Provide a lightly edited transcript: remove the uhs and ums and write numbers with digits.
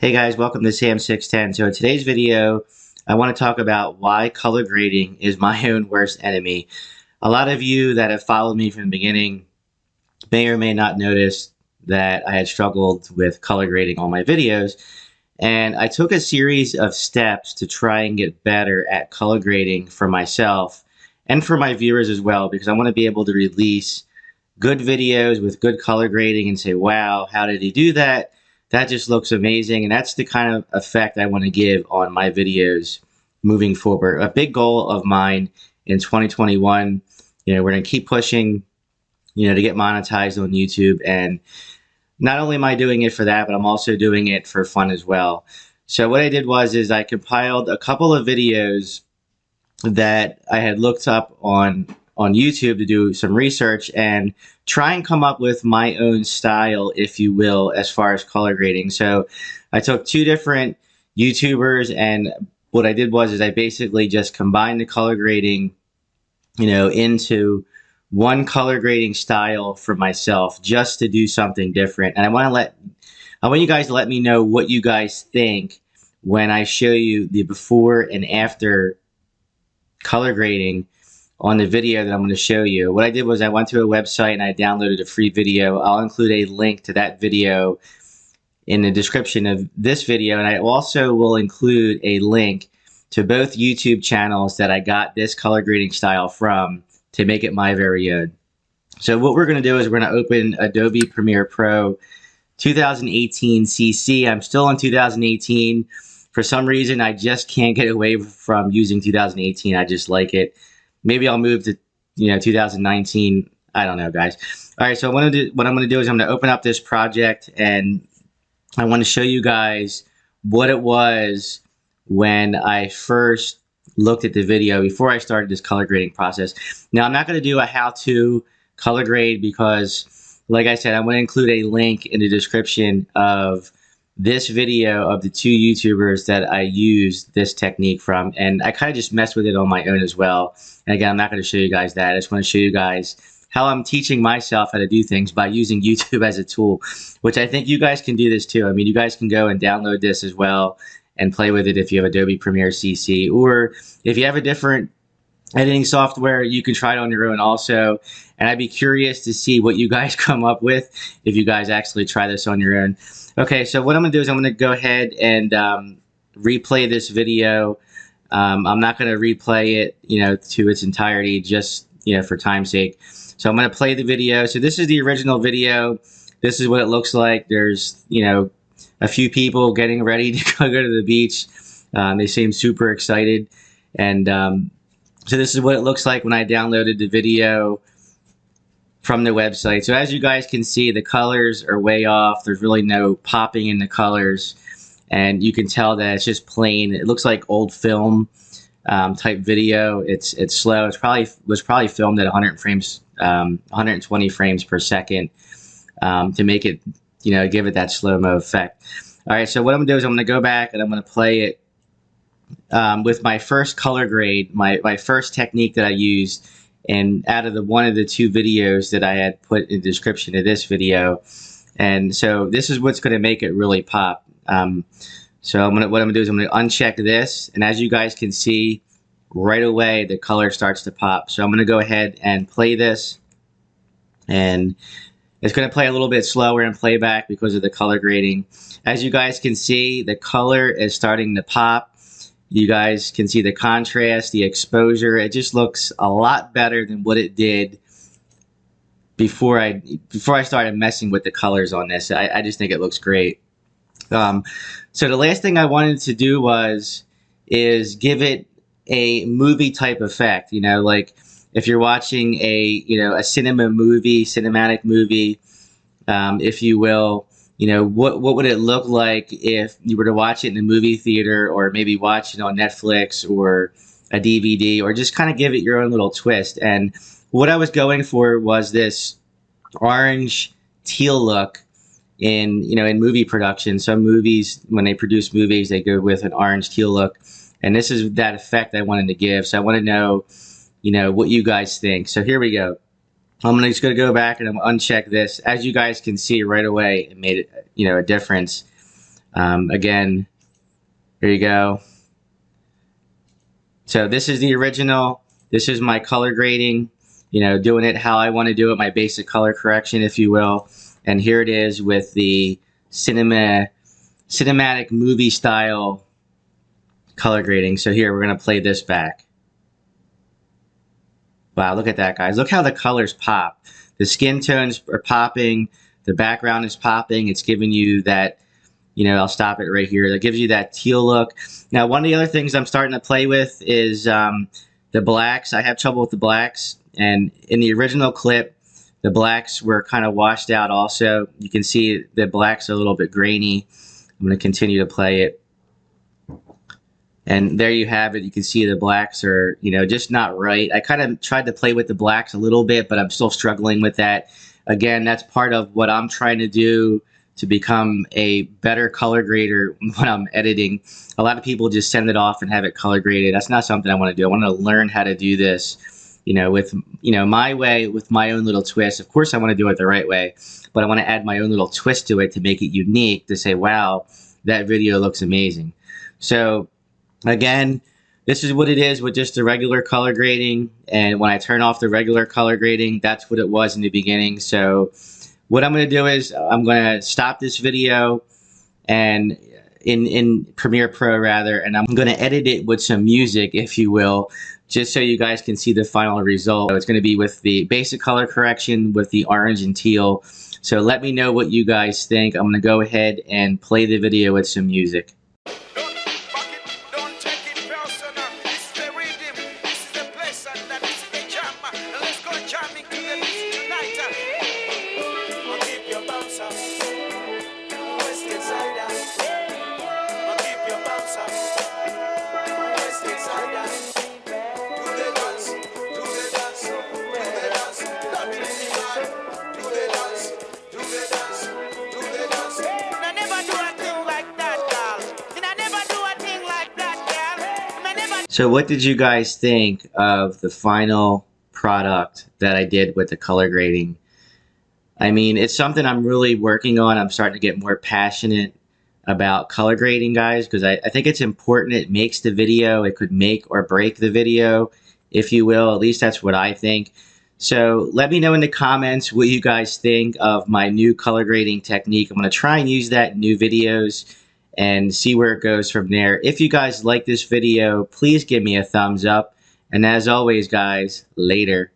Hey guys, welcome to Sam610. So in today's video, I want to talk about why color grading is my own worst enemy. A lot of you that have followed me from the beginning may or may not notice that I had struggled with color grading on my videos. And I took a series of steps to try and get better at color grading for myself and for my viewers as well, because I want to be able to release good videos with good color grading and say, wow, how did he do that? That just looks amazing. And that's the kind of effect I want to give on my videos moving forward. A big goal of mine in 2021, we're going to keep pushing, to get monetized on YouTube. And not only am I doing it for that, but I'm also doing it for fun as well. So what I did is I compiled a couple of videos that I had looked up on YouTube to do some research and try and come up with my own style, if you will, as far as color grading. So I took two different YouTubers, and what I did is I basically just combined the color grading, into one color grading style for myself, just to do something different. And I want you guys to let me know what you guys think when I show you the before and after color grading on the video that I'm going to show you. What I did was I went to a website and I downloaded a free video. I'll include a link to that video in the description of this video, and I also will include a link to both YouTube channels that I got this color grading style from to make it my very own. So what we're going to do is we're going to open Adobe Premiere Pro 2018 CC. I'm still in 2018. For some reason, I just can't get away from using 2018. I just like it. Maybe I'll move to 2019. I don't know, guys. All right, so what I'm going to do is I'm going to open up this project, and I want to show you guys what it was when I first looked at the video before I started this color grading process. Now, I'm not going to do a how-to color grade because, like I said, I'm going to include a link in the description of this video of the two YouTubers that I used this technique from, and I kind of just messed with it on my own as well. And again, I'm not going to show you guys that. I just want to show you guys how I'm teaching myself how to do things by using YouTube as a tool, which I think you guys can do this too. I mean, you guys can go and download this as well and play with it if you have Adobe Premiere CC, or if you have a different editing software, you can try it on your own also. And I'd be curious to see what you guys come up with if you guys actually try this on your own. Okay, so what I'm going to do is I'm going to go ahead and replay this video. I'm not going to replay it, to its entirety, just, for time's sake. So I'm going to play the video. So this is the original video. This is what it looks like. There's, a few people getting ready to go to the beach. They seem super excited. And so this is what it looks like when I downloaded the video from the website. So as you guys can see, the colors are way off. There's really no popping in the colors, and you can tell that it's just plain. It looks like old film type video. It's slow. Was probably filmed at 120 frames per second to make it, give it that slow-mo effect. All right, so what I'm gonna do is I'm gonna go back and I'm gonna play it with my first color grade, my first technique that I used, and out of one of the two videos that I had put in the description of this video. And so this is what's going to make it really pop. So what I'm going to do is I'm going to uncheck this, and as you guys can see, right away the color starts to pop. So I'm going to go ahead and play this, and it's going to play a little bit slower in playback because of the color grading. As you guys can see, the color is starting to pop. You guys can see the contrast, the exposure. It just looks a lot better than what it did before I started messing with the colors on this. I just think it looks great. So the last thing I wanted to do is give it a movie type effect. Like if you're watching a cinematic movie, if you will. What would it look like if you were to watch it in the movie theater, or maybe watch it on Netflix or a DVD, or just kind of give it your own little twist. And what I was going for was this orange teal look in movie production. Some movies, when they produce movies, they go with an orange teal look, and this is that effect I wanted to give. So I want to know, what you guys think. So here we go. I'm just going to go back and I'm going to uncheck this. As you guys can see right away, it made it, a difference. Again, there you go. So this is the original. This is my color grading, you know, doing it how I want to do it, my basic color correction, if you will. And here it is with the cinematic movie style color grading. So here, we're going to play this back. Wow, look at that, guys. Look how the colors pop. The skin tones are popping. The background is popping. It's giving you that, you know, I'll stop it right here. That gives you that teal look. Now, one of the other things I'm starting to play with is the blacks. I have trouble with the blacks. And in the original clip, the blacks were kind of washed out also. You can see the blacks are a little bit grainy. I'm going to continue to play it. And there you have it. You can see the blacks are, you know, just not right. I kind of tried to play with the blacks a little bit, but I'm still struggling with that. Again, that's part of what I'm trying to do to become a better color grader when I'm editing. A lot of people just send it off and have it color graded. That's not something I want to do. I want to learn how to do this, you know, with, you know, my way, with my own little twist. Of course, I want to do it the right way, but I want to add my own little twist to it to make it unique, to say, wow, that video looks amazing. So again, this is what it is with just the regular color grading. And when I turn off the regular color grading, that's what it was in the beginning. So what I'm going to do is I'm going to stop this video and in Premiere Pro rather, and I'm going to edit it with some music, if you will, just so you guys can see the final result. So it's going to be with the basic color correction with the orange and teal. So let me know what you guys think. I'm going to go ahead and play the video with some music. So what did you guys think of the final product that I did with the color grading? I mean, it's something I'm really working on. I'm starting to get more passionate about color grading, guys, because I think it's important. It makes the video. It could make or break the video, if you will. At least that's what I think. So let me know in the comments what you guys think of my new color grading technique. I'm going to try and use that in new videos and see where it goes from there. If you guys like this video, please give me a thumbs up. And as always, guys, later.